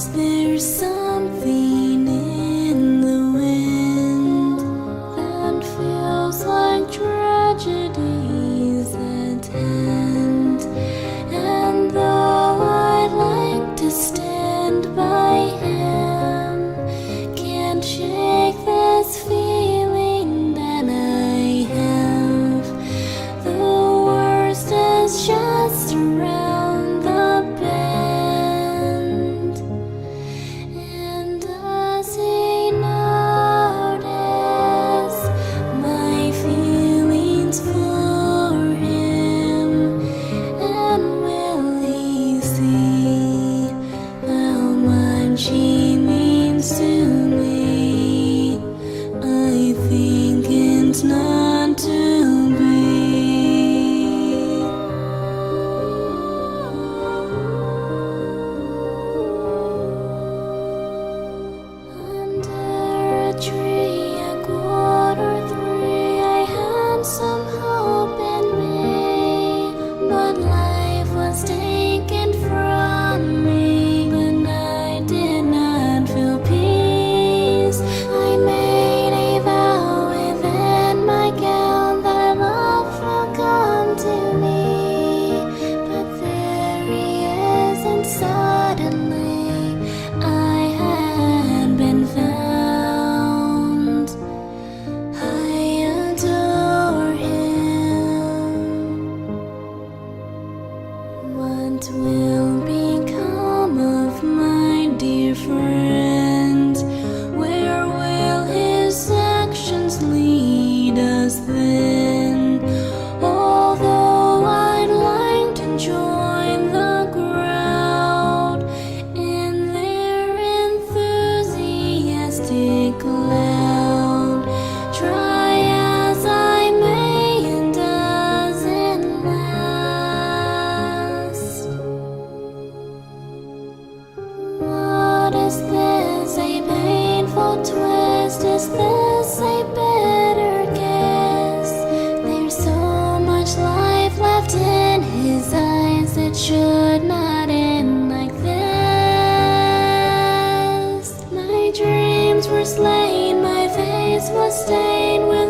There's something in the wind that feels like tragedies at end. And though I'd like to stand by him, can't shake this feeling that I have. The worst is just around the bend. And does he notice my feelings for him? And will he see how much he means to me? I think it's not to be. Under a tree at 2:45, I had some hope in me, but life was taken from me. But I did not feel peace. I made a vow within my gown that love will come to me, but there he is, and suddenly I had been found. I adore him. What will become of my dear friend? Where will his actions lead us then? Although I'd like to join the crowd in their enthusiastic cloud, try as I may, it doesn't last. What is this, a painful twist? Is this a bitter kiss? There's so much life left in his eyes, it should not end like this. My dreams were slain, my face was stained with